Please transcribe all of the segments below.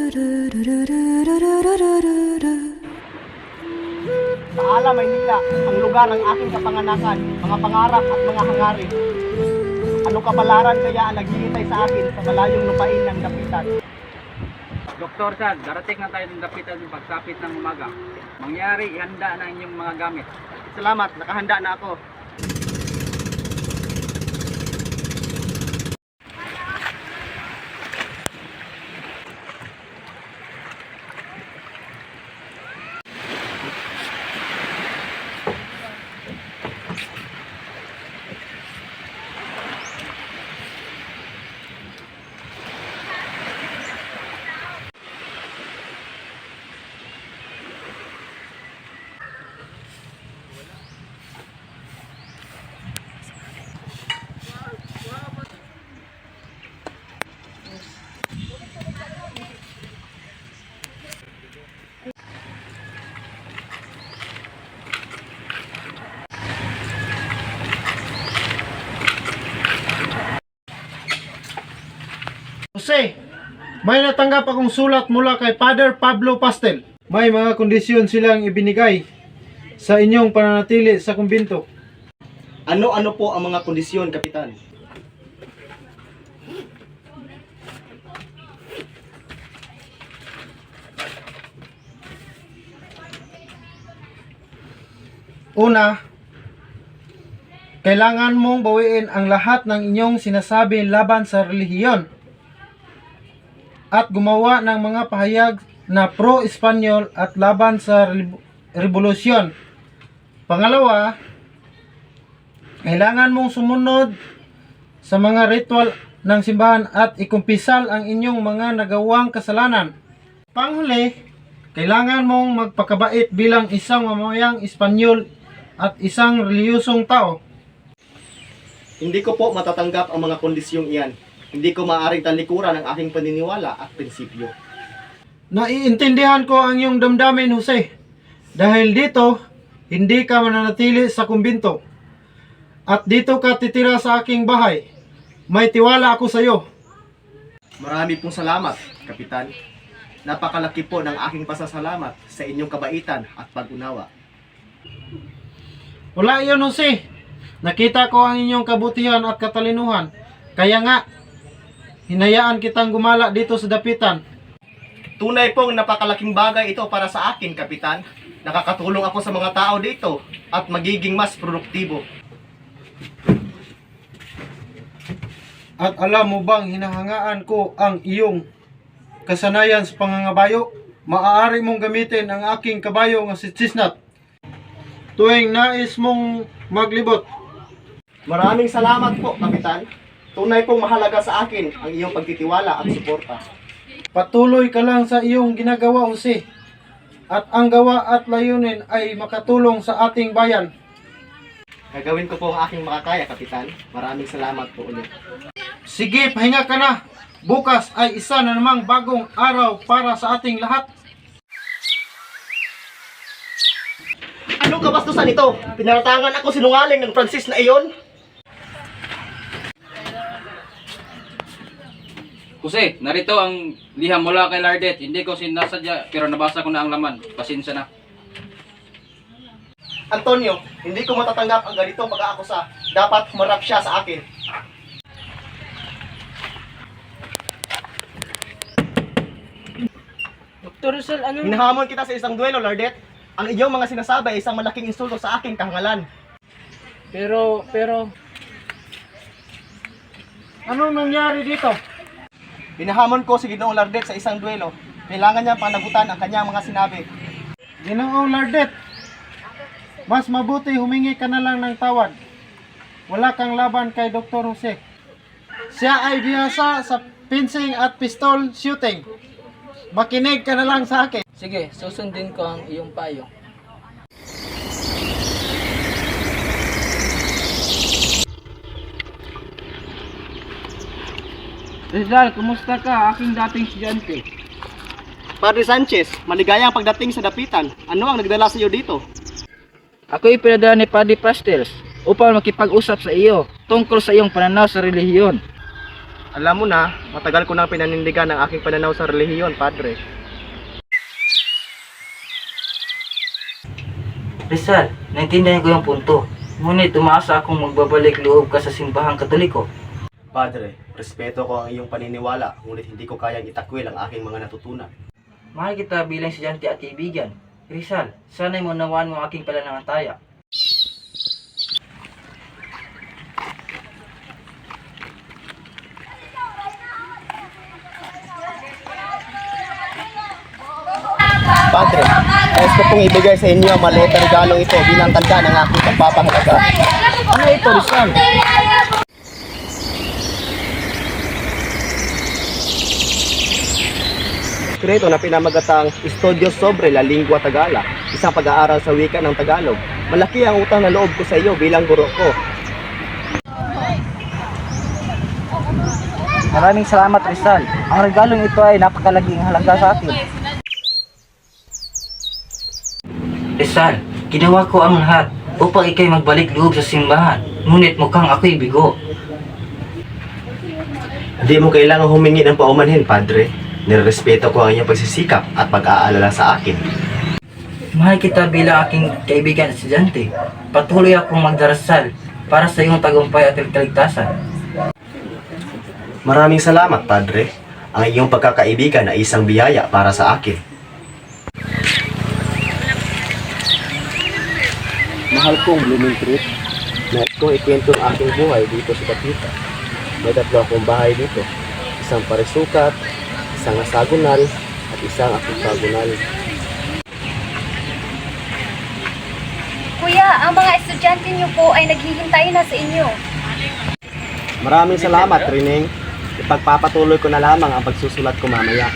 Paala, Maynila, ang lugar ng aking kapanganakan, mga pangarap at mga hangarin. Anong kapalaran kaya ang naghihintay sa akin sa malayong lupain ng dapitan? Doktor Sad, darating na tayo ng dapitan ng pagsapit ng umaga. Mangyari, ihanda na inyong mga gamit. Salamat, nakahanda na ako. Jose, may natanggap akong sulat mula kay Father Pablo Pastel. May mga kondisyon silang ibinigay sa inyong pananatili sa kumbinto. Ano-ano po ang mga kondisyon, Kapitan? Una, kailangan mong bawiin ang lahat ng inyong sinasabi laban sa relihiyon at gumawa ng mga pahayag na pro-Espanyol at laban sa revolusyon. Pangalawa, kailangan mong sumunod sa mga ritual ng simbahan at ikumpisal ang inyong mga nagawang kasalanan. Panghuli, kailangan mong magpakabait bilang isang mamamayang Espanyol at isang reliyosong tao. Hindi ko po matatanggap ang mga kondisyong iyan. Hindi ko maaaring talikuran ang aking paniniwala at prinsipyo. Naiintindihan ko ang iyong damdamin, Jose. Dahil dito, hindi ka mananatili sa kumbinto. At dito ka titira sa aking bahay. May tiwala ako sa iyo. Marami pong salamat, Kapitan. Napakalaki po ng aking pasasalamat sa inyong kabaitan at pag-unawa. Wala iyon, Jose. Nakita ko ang inyong kabutihan at katalinuhan. Kaya nga, hinayaan kitang gumala dito sa dapitan. Tunay pong napakalaking bagay ito para sa akin, Kapitan. Nakakatulong ako sa mga tao dito at magiging mas produktibo. At alam mo bang hinahangaan ko ang iyong kasanayan sa pangangabayo? Maaari mong gamitin ang aking kabayo nga si Chisnat tuwing nais mong maglibot. Maraming salamat po, Kapitan. Tunay pong mahalaga sa akin ang iyong pagtitiwala at suporta. Patuloy ka lang sa iyong ginagawa, Jose. At ang gawa at layunin ay makatulong sa ating bayan. Gagawin ko po ang aking makakaya, Kapitan. Maraming salamat po ulit. Sige, pahinga ka na. Bukas ay isa na namang bagong araw para sa ating lahat. Anong kabastusan ito? Pinaratangan ako sinungaling ng Francis na iyon? Jose, narito ang liham mula kay Lardet. Hindi ko sinasadya pero nabasa ko na ang laman. Pasensya na. Antonio, hindi ko matatanggap ang ganitong pag-aakusa. Dapat humarap siya sa akin. Dr. Rizal, ano? Hinahamon kita sa isang duelo, Lardet. Ang iyong mga sinasabi ay isang malaking insulto sa aking kahangalan. Pero... Anong nangyari dito? Hinahamon ko si Ginoong Lardet sa isang duelo. Kailangan niya panagutan ang kanyang mga sinabi. Ginoong Lardet, mas mabuti humingi ka na lang ng tawad. Wala kang laban kay Dr. Jose. Siya ay bihasa sa fencing at pistol shooting. Makinig ka na lang sa akin. Sige, susundin ko ang iyong payo. Rizal, kumusta ka? Aking dating estudyante. Padre Sanchez, maligayang pagdating sa dapitan. Ano ang nagdala sa iyo dito? Ako ipinadala ni Padre Pastels upang makipag-usap sa iyo tungkol sa iyong pananaw sa relihiyon. Alam mo na, matagal ko nang pinanindigan ang aking pananaw sa relihiyon, Padre. Rizal, naintindihan ko yung punto. Ngunit umaasa akong magbabalik loob ka sa simbahang Katoliko. Padre, respeto ko ang iyong paniniwala, ngunit hindi ko kayang itakwil ang aking mga natutunan. Mahal kita bilang estudyante at kaibigan. Rizal, sana'y maunawaan mo ang aking pananampalataya. Padre, nais ko pong ibigay sa inyo ang maliit na regalong ito bilang tanda ng aking pagpapahalaga. Ano ito, Rizal? Kreto na pinamagatang Estudios sobre la Lingua Tagala, isang pag-aaral sa wika ng Tagalog. Malaki ang utang na loob ko sa iyo bilang guro ko. Maraming salamat, Rizal. Ang regalong ito ay napakalaging halaga sa akin. Rizal, ginawa ko ang lahat upang ikay magbalik loob sa simbahan. Ngunit mukhang ako'y bigo. Hindi mo kailangang humingi ng paumanhin, Padre. Nirespeto ko ang iyong pagsisikap at pag-aalala sa akin. Mahal kita bilang aking kaibigan at estudyante. Patuloy akong magdarasal para sa iyong tagumpay at kaligtasan. Maraming salamat, Padre. Ang iyong pagkakaibigan ay isang biyaya para sa akin. Mahal kong Blooming Fruit, nais kong ikwento ang aking buhay dito sa Dapita. May 3 akong bahay dito. Isang parisukat, isang asagunal, at isang akutagunal. Kuya, ang mga estudyante niyo po ay naghihintay na sa inyo. Maraming salamat, Rining. Ipagpapatuloy ko na lamang ang pagsusulat ko mamaya.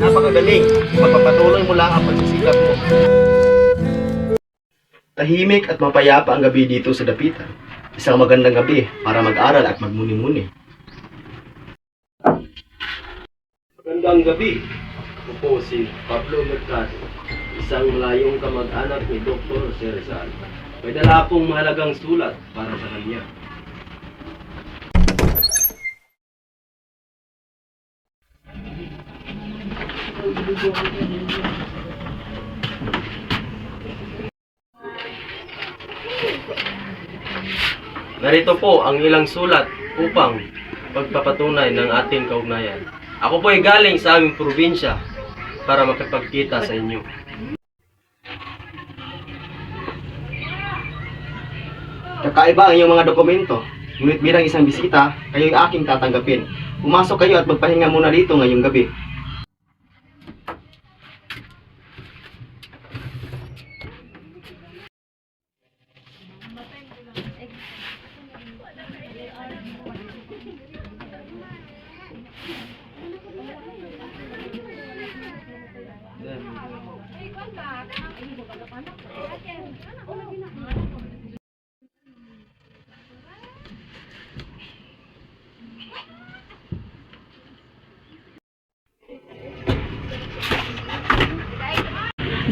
Napakagaling. Ipagpapatuloy mo lang ang pagsisikap mo. Tahimik at mapayapa ang gabi dito sa Dapitan. Isang magandang gabi para mag-aral at magmuni-muni. Magandang gabi. Ako po si Pablo Mercado, isang malayong kamag-anak ni Dr. Rizal. May dala pong mahalagang sulat para sa kanya. Narito po ang ilang sulat upang pagpapatunay ng ating kaugnayan. Ako po ay galing sa aming probinsya para makipagkita sa inyo. Kakaiba ang iyong mga dokumento, ngunit bilang isang bisita, kayo'y aking tatanggapin. Pumasok kayo at magpahinga muna dito ngayong gabi.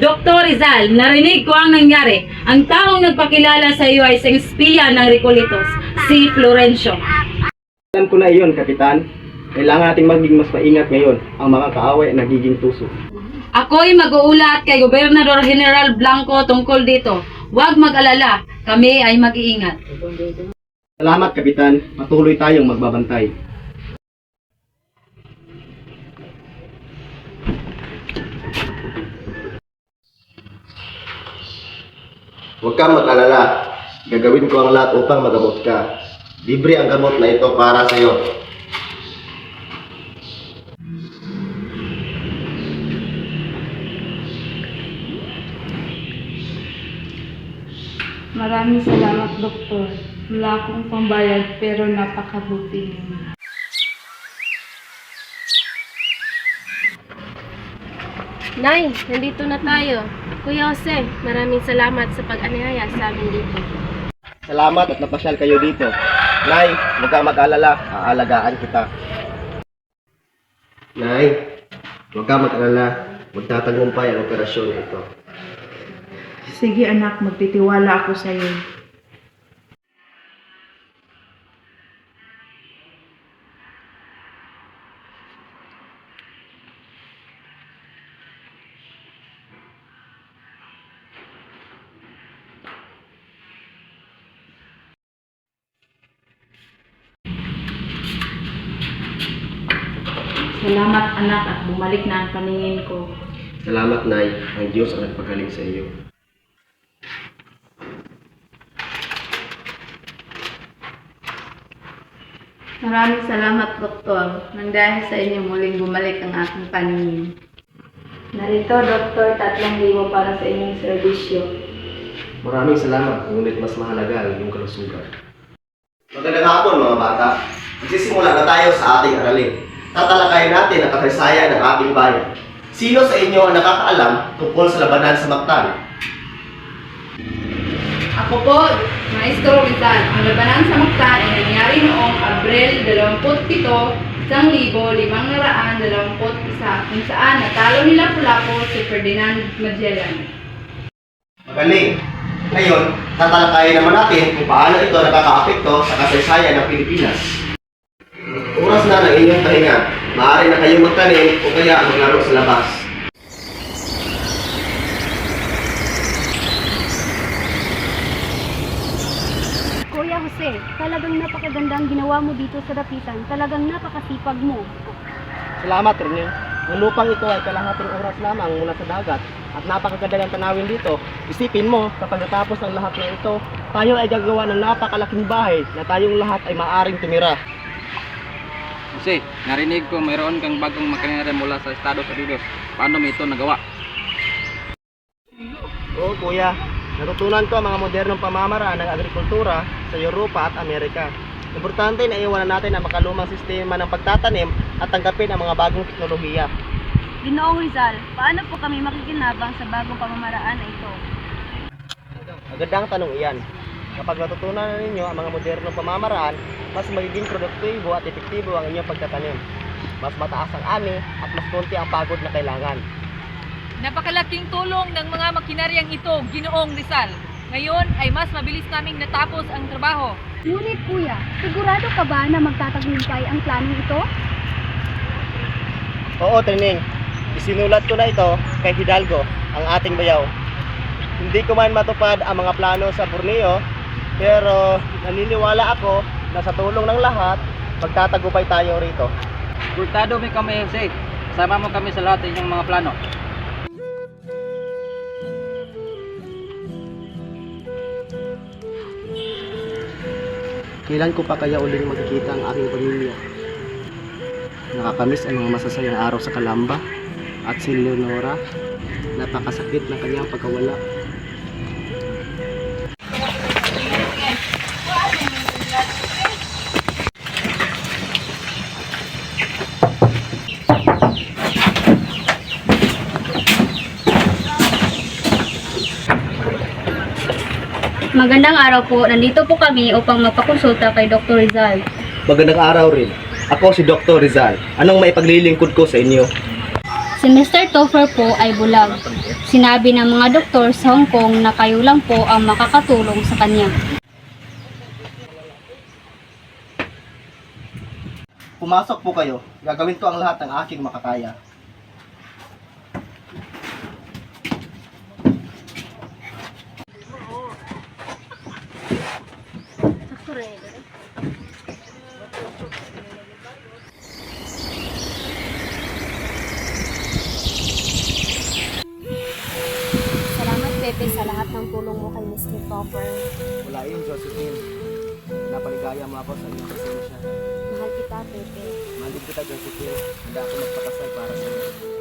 Dr. Rizal, narinig ko ang nangyari. Ang taong nagpakilala sa iyo ay isang espiya ng Recoletos, si Florencio. Alam ko na iyon, Kapitan. Kailangan nating maging mas maingat ngayon. Ang mga kaaway ay nagiging tuso. Ako'y mag-uulat kay Gobernador General Blanco tungkol dito. Huwag mag-alala, kami ay mag-iingat. Salamat, Kapitan. Patuloy tayong magbabantay. Huwag kang mag-alala. Gagawin ko ang lahat upang magamot ka. Libre ang gamot na ito para sa iyo. Maraming salamat, Doktor. Wala akong pambayad pero napakabuti niyo. Nay, nandito na tayo. Kuya Jose, maraming salamat sa pag-anyaya sa amin dito. Salamat at napasyal kayo dito. Nay, huwag kang mag-alala. Aalagaan kita. Nay, huwag kang mag-alala. Magtatagumpay ang operasyon na ito. Sige anak, magtitiwala ako sa iyo. Salamat anak at bumalik na ang paningin ko. Salamat, Nay. Ang Diyos ang nagpagaling sa iyo. Maraming salamat, Doktor. Nang dahil sa inyo muling bumalik ang aking paningin. Narito, Doktor, 3,000 para sa inyong serbisyo. Maraming salamat, ngunit mas mahalaga ang iyong kalusugan. Magandang hapon mga bata. Magsisimula na tayo sa ating aralin. Tatalakayin natin ang kasaysayan ng ating bayan. Sino sa inyo ang nakakaalam tungkol sa labanan sa Mactan? Ako po, Maestro Rizal. Ang labanan sa Mactan ay nangyari noong Abril 27, 1521 kung saan natalo ni Lapu-Lapu si Ferdinand Magellan. Magaling! Ngayon, tatalakayin naman natin kung paano ito nakakaapekto sa kasaysayan ng Pilipinas. Oras na ng inyong pahinga. Maaari na kayong magtanim o kaya maglaro sa labas. Kuya Jose, talagang napakaganda ang ginawa mo dito sa dapitan. Talagang napakasipag mo. Salamat, Rene. Ang lupang ito ay kalahating oras lamang mula sa dagat at napakaganda ng tanawin dito. Isipin mo, kapag natapos ang lahat ng ito, tayo ay gagawa ng napakalaking bahay na tayong lahat ay maaring tumira. Jose, narinig ko mayroon kang bagong makinarya mula sa Estados Unidos. Paano mo ito nagawa? Oo, kuya. Natutunan ko ang mga modernong pamamaraan ng agrikultura sa Europa at Amerika. Importante na iwanan natin ang makalumang sistema ng pagtatanim at tanggapin ang mga bagong teknolohiya. Ginoong Rizal, paano po kami makikinabang sa bagong pamamaraan na ito? Magandang tanong iyan. Kapag natutunan na ninyo ang mga modernong pamamaraan, mas magiging produktibo at epektibo ang inyong pagtatanim. Mas mataas ang ani at mas konti ang pagod na kailangan. Napakalaking tulong ng mga makinaryang ito, Ginoong Rizal. Ngayon ay mas mabilis naming natapos ang trabaho. Ngunit kuya, sigurado ka ba na magtatagumpay ang planong ito? Oo, Trining. Isinulat ko na ito kay Hidalgo, ang ating bayaw. Hindi ko man matupad ang mga plano sa Borneo, pero naniniwala ako na sa tulong ng lahat, magtatagumpay tayo rito. Kurtado mi kami, Jose. Sama mo kami sa lahat ng inyong mga plano. Kailan ko pa kaya uling makikita ang aking pamilya? Nakakamiss ang mga masasayang araw sa Calamba at si Leonora. Napakasakit ng kanyang pagkawala. Magandang araw po. Nandito po kami upang magpakonsulta kay Dr. Rizal. Magandang araw rin. Ako si Dr. Rizal. Anong maipaglilingkod ko sa inyo? Si Mr. Topher po ay bulag. Sinabi ng mga doktor sa Hong Kong na kayo lang po ang makakatulong sa kanya. Pumasok po kayo. Gagawin ko ang lahat ng aking makakaya. Salamat Pepe sa lahat ng tulong mo kay Mr. Topher. Wala yun, Josephine. Napaligaya mo ako sa iyong presensya. Mahal kita Pepe. Mahal kita, Josephine. Handa ako magpakasal para sa iyo.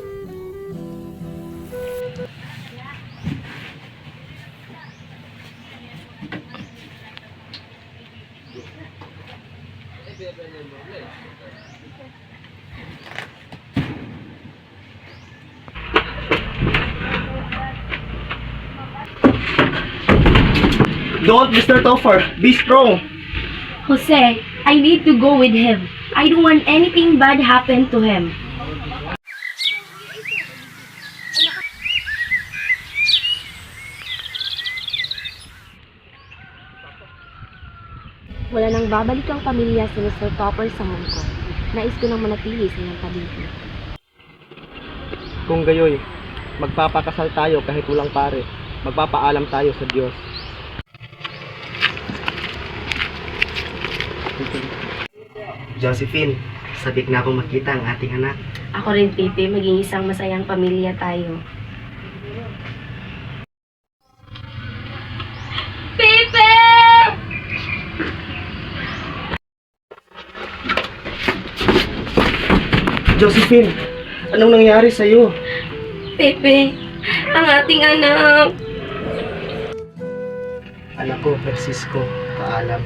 Don't, Mr. Topher. Be strong. Jose, I need to go with him. I don't want anything bad happen to him. Wala nang babalik ang pamilya si Mr. Topper sa Hong Kong. Nais ko nang manatili sa iyong paligid. Kung gayoy, magpapakasal tayo kahit walang pare. Magpapaalam tayo sa Diyos. Josephine, sabik na akong makita ang ating anak. Ako rin, Pipi, maging isang masayang pamilya tayo. Pipi! Josephine, anong nangyari sa'yo? Pipi, ang ating anak. Anak ko, Francisco, paalam.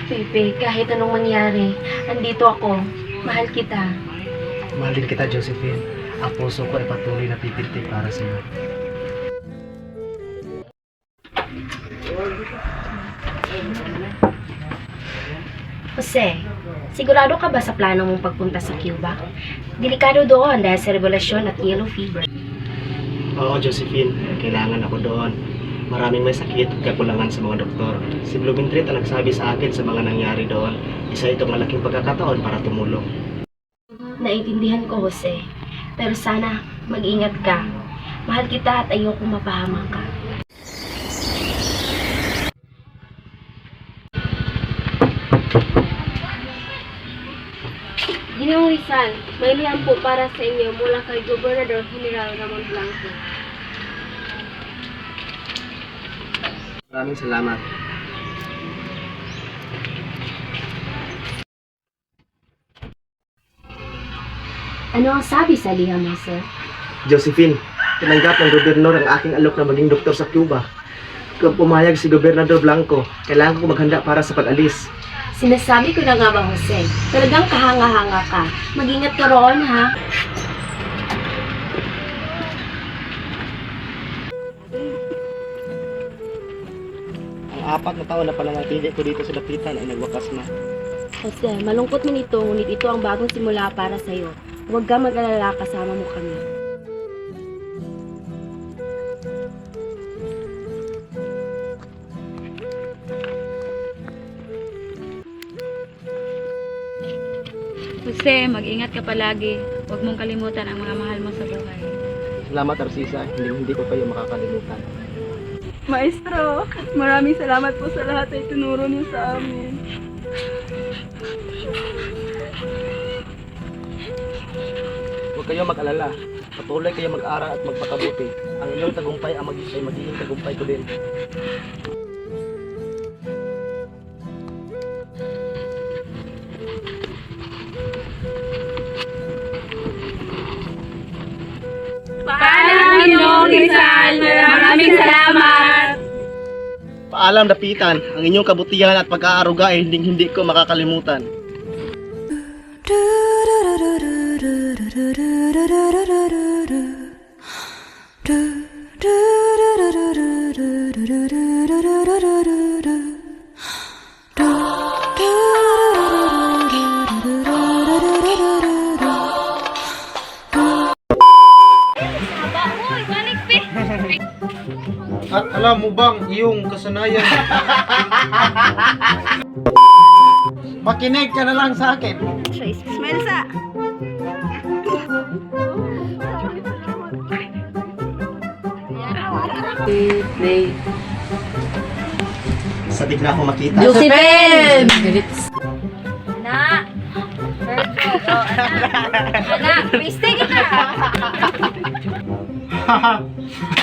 Pipi, kahit anong mangyari, andito ako. Mahal kita. Mahalin kita, Josephine. Ang puso ko ay patuloy na pipintig para sa'yo. Jose, sigurado ka ba sa plano mong pagpunta sa Cuba? Delikado doon dahil sa revolusyon at yellow fever. Oo, Josephine. Kailangan ako doon. Maraming may sakit at kakulangan sa mga doktor. Si Blumentritt ang nagsabi sa akin sa mga nangyari doon. Isa itong malaking pagkakataon para tumulong. Naintindihan ko, Jose. Pero sana, mag-ingat ka. Mahal kita at ayoko mapahamak ka. Ginoong Rizal, may liham po para sa inyo mula kay Gobernador General Ramon Blanco. Maraming salamat. Ano ang sabi sa liham mo, sir? Josephine, tinanggap ng gobernador ang aking alok na maging doktor sa Cuba. Kung pumayag si Gobernador Blanco, kailangan ko maghanda para sa pag-alis. Sinasabi ko na nga ba, Jose? Talagang kahanga-hanga ka. Mag-ingat ka roon, ha? Ang 4 na taon na pananatili ko dito sa Dapitan ay nagwakas na. Jose, malungkot man ito, ngunit ito ang bagong simula para sa'yo. Huwag ka mag-alala, kasama mo kami. Jose, mag-ingat ka palagi. Huwag mong kalimutan ang mga mahal mo sa buhay. Salamat, Arsisa. Hindi ko kayo makakalimutan. Maestro, maraming salamat po sa lahat ay tinuro niyo sa amin. Huwag kayo mag-alala. Patuloy kayo mag-aral at magpakabuti. Ang inyong tagumpay ay magiging tagumpay ko din. Paalam, Ginoong Rizal. Maraming salamat. Paalam, Dapitan. Ang inyong kabutihan at pag-aaruga ay hindi ko makakalimutan. At alam mo bang iyong kasanayan? Makinig ka na lang sa akin. Smile sa! Play. Sabik na ako makita. Josephine! Anak! Anak, piste ka!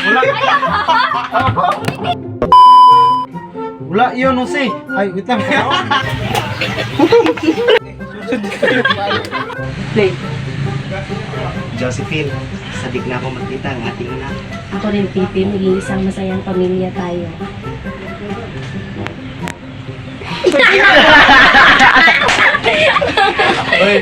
Wala. Wala yun, Jose. Ay, wait lang. Play. Josephine, sabik na ako makita ang ating anak. Ako rin, Pipi, maging isang masayang pamilya tayo. Uy,